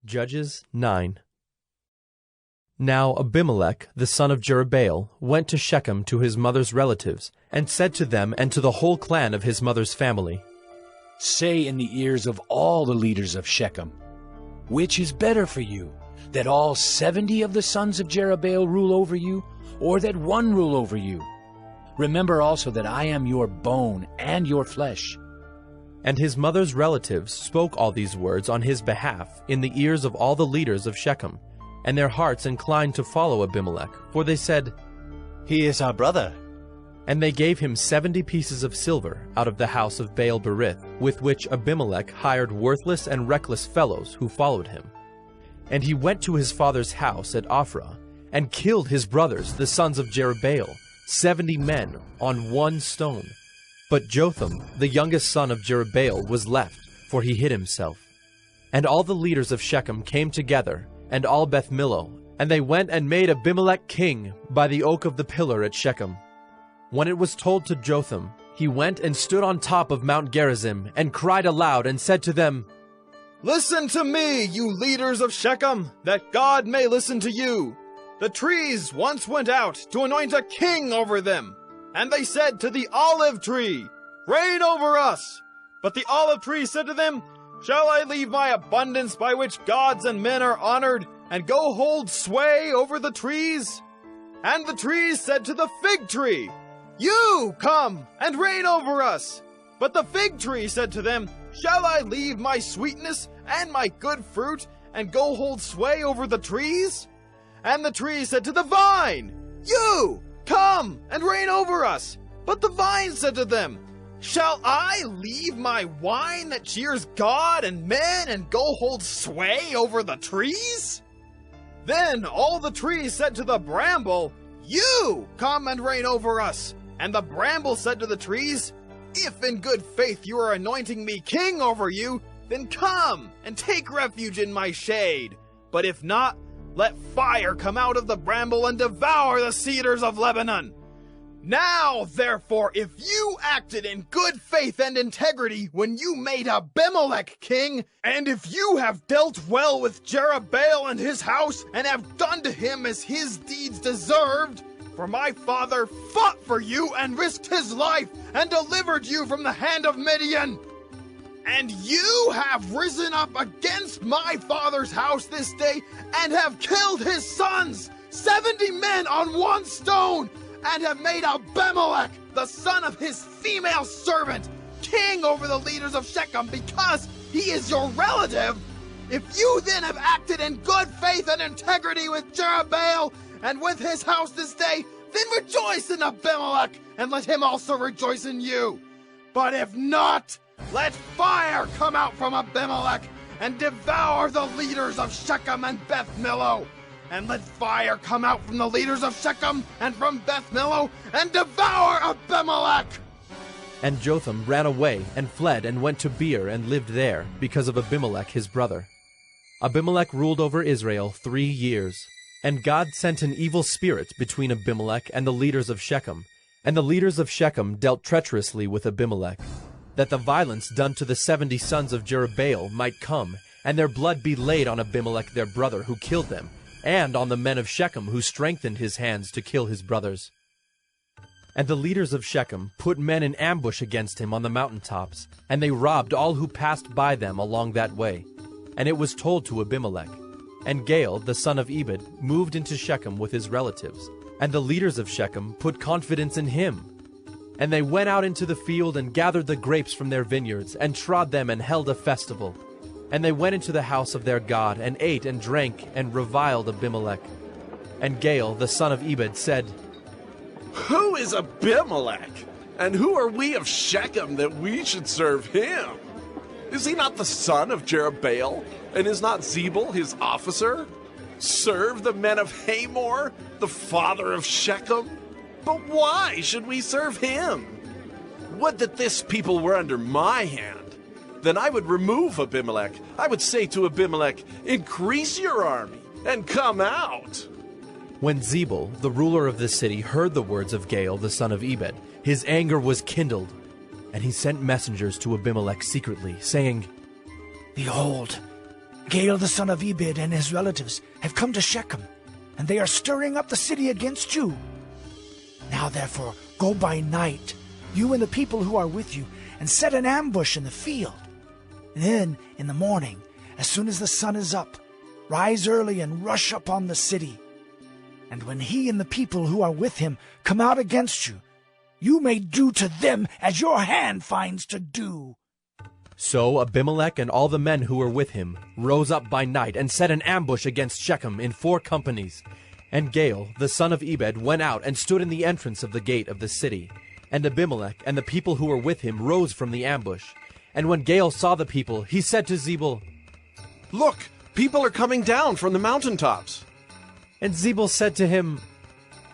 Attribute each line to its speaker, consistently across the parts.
Speaker 1: Judges 9. Now Abimelech, the son of Jerubbaal, went to Shechem to his mother's relatives, and said to them and to the whole clan of his mother's family,
Speaker 2: Say in the ears of all the leaders of Shechem, which is better for you, that all 70 of the sons of Jerubbaal rule over you, or that one rule over you? Remember also that I am your bone and your flesh.
Speaker 1: And his mother's relatives spoke all these words on his behalf in the ears of all the leaders of Shechem, and their hearts inclined to follow Abimelech, for they said,
Speaker 3: He is our brother.
Speaker 1: And they gave him 70 pieces of silver out of the house of Baal-berith, with which Abimelech hired worthless and reckless fellows who followed him. And he went to his father's house at Ophrah, and killed his brothers, the sons of Jerubbaal, 70 men on one stone. But Jotham, the youngest son of Jerubbaal, was left, for he hid himself. And all the leaders of Shechem came together, and all Beth Millo, and they went and made Abimelech king by the oak of the pillar at Shechem. When it was told to Jotham, he went and stood on top of Mount Gerizim, and cried aloud, and said to them,
Speaker 4: Listen to me, you leaders of Shechem, that God may listen to you. The trees once went out to anoint a king over them, and they said to the olive tree, Reign over us. But the olive tree said to them, Shall I leave my abundance by which gods and men are honored, and go hold sway over the trees? And the trees said to the fig tree, You come and reign over us. But the fig tree said to them, Shall I leave my sweetness and my good fruit, and go hold sway over the trees? And the tree said to the vine, You come and reign over us. But the vine said to them, Shall I leave my wine that cheers God and men, and go hold sway over the trees? Then all the trees said to the bramble, You come and reign over us. And the bramble said to the trees, If in good faith you are anointing me king over you, then come and take refuge in my shade. But if not, let fire come out of the bramble and devour the cedars of Lebanon. Now, therefore, if you acted in good faith and integrity when you made Abimelech king, and if you have dealt well with Jerubbaal and his house, and have done to him as his deeds deserved, for my father fought for you and risked his life and delivered you from the hand of Midian, and you have risen up against my father's house this day and have killed his sons, 70 men on one stone, and have made Abimelech, the son of his female servant, king over the leaders of Shechem because he is your relative. If you then have acted in good faith and integrity with Jerubbaal and with his house this day, then rejoice in Abimelech, and let him also rejoice in you. But if not, let fire come out from Abimelech and devour the leaders of Shechem and Beth Millo. And let fire come out from the leaders of Shechem and from Beth Millo and devour Abimelech.
Speaker 1: And Jotham ran away and fled and went to Beer and lived there because of Abimelech his brother. Abimelech ruled over Israel 3 years. And God sent an evil spirit between Abimelech and the leaders of Shechem. And the leaders of Shechem dealt treacherously with Abimelech, that the violence done to the 70 sons of Jerubbaal might come, and their blood be laid on Abimelech their brother who killed them, and on the men of Shechem who strengthened his hands to kill his brothers. And the leaders of Shechem put men in ambush against him on the mountaintops, and they robbed all who passed by them along that way. And it was told to Abimelech. And Gael, the son of Ebed, moved into Shechem with his relatives, and the leaders of Shechem put confidence in him. And they went out into the field and gathered the grapes from their vineyards, and trod them and held a festival. And they went into the house of their God, and ate and drank, and reviled Abimelech. And Gael, the son of Ebed, said,
Speaker 5: Who is Abimelech? And who are we of Shechem that we should serve him? Is he not the son of Jerubbaal? And is not Zebul his officer? Serve the men of Hamor, the father of Shechem? But why should we serve him? Would that this people were under my hand. Then I would remove Abimelech. I would say to Abimelech, Increase your army, and come out.
Speaker 1: When Zebul, the ruler of the city, heard the words of Gael, the son of Ebed, his anger was kindled, and he sent messengers to Abimelech secretly, saying, Behold,
Speaker 6: Gael the son of Ebed and his relatives have come to Shechem, and they are stirring up the city against you. Now therefore go by night, you and the people who are with you, and set an ambush in the field. Then in the morning, as soon as the sun is up, rise early and rush upon the city. And when he and the people who are with him come out against you, you may do to them as your hand finds to do.
Speaker 1: So Abimelech and all the men who were with him rose up by night and set an ambush against Shechem in 4 companies. And Gael, the son of Ebed, went out and stood in the entrance of the gate of the city. And Abimelech and the people who were with him rose from the ambush. And when Gael saw the people, he said to Zebul,
Speaker 5: Look, people are coming down from the mountaintops.
Speaker 1: And Zebul said to him,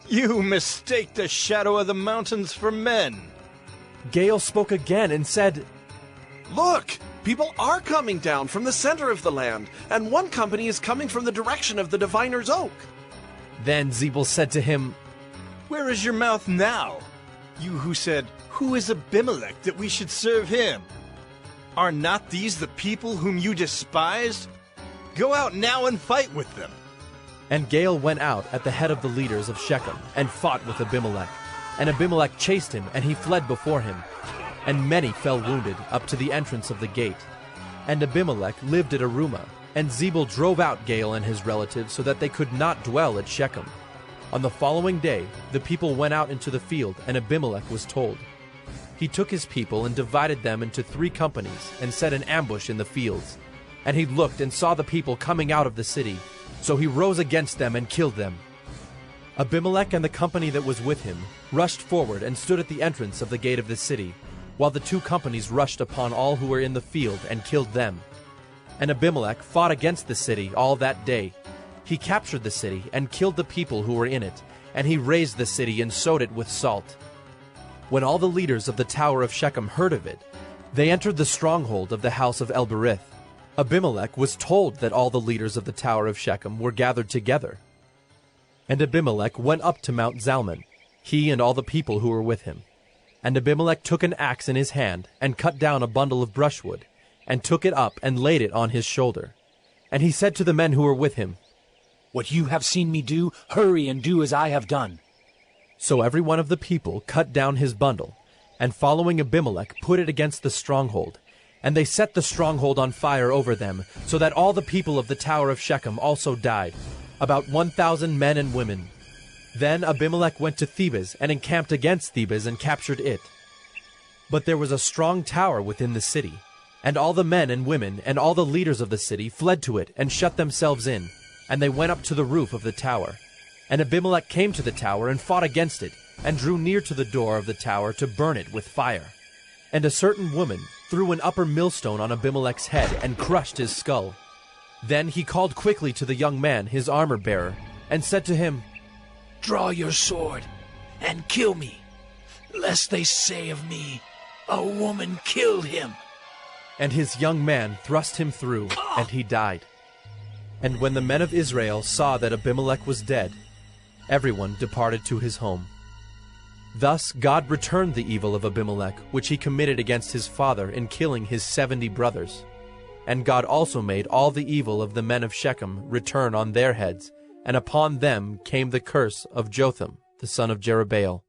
Speaker 7: You mistake the shadow of the mountains for men.
Speaker 1: Gael spoke again and said,
Speaker 5: Look, people are coming down from the center of the land, and one company is coming from the direction of the diviner's oak.
Speaker 1: Then Zebul said to him,
Speaker 7: Where is your mouth now? You who said, Who is Abimelech that we should serve him? Are not these the people whom you despised? Go out now and fight with them.
Speaker 1: And Gael went out at the head of the leaders of Shechem and fought with Abimelech. And Abimelech chased him, and he fled before him. And many fell wounded up to the entrance of the gate. And Abimelech lived at Arumah, and Zebul drove out Gael and his relatives so that they could not dwell at Shechem. On the following day, the people went out into the field, and Abimelech was told. He took his people and divided them into 3 companies, and set an ambush in the fields. And he looked and saw the people coming out of the city, so he rose against them and killed them. Abimelech and the company that was with him rushed forward and stood at the entrance of the gate of the city, while the 2 companies rushed upon all who were in the field and killed them. And Abimelech fought against the city all that day. He captured the city and killed the people who were in it, and he razed the city and sowed it with salt. When all the leaders of the tower of Shechem heard of it, they entered the stronghold of the house of Elberith. Abimelech was told that all the leaders of the tower of Shechem were gathered together. And Abimelech went up to Mount Zalmon, he and all the people who were with him. And Abimelech took an axe in his hand, and cut down a bundle of brushwood, and took it up and laid it on his shoulder. And he said to the men who were with him,
Speaker 2: What you have seen me do, hurry and do as I have done.
Speaker 1: So every one of the people cut down his bundle, and following Abimelech put it against the stronghold. And they set the stronghold on fire over them, so that all the people of the tower of Shechem also died, about 1,000 men and women. Then Abimelech went to Thebez and encamped against Thebez and captured it. But there was a strong tower within the city, and all the men and women and all the leaders of the city fled to it and shut themselves in, and they went up to the roof of the tower. And Abimelech came to the tower and fought against it, and drew near to the door of the tower to burn it with fire. And a certain woman threw an upper millstone on Abimelech's head and crushed his skull. Then he called quickly to the young man, his armor-bearer, and said to him,
Speaker 6: Draw your sword and kill me, lest they say of me, A woman killed him.
Speaker 1: And his young man thrust him through, and he died. And when the men of Israel saw that Abimelech was dead, everyone departed to his home. Thus God returned the evil of Abimelech, which he committed against his father in killing his 70 brothers. And God also made all the evil of the men of Shechem return on their heads, and upon them came the curse of Jotham, the son of Jerubbaal.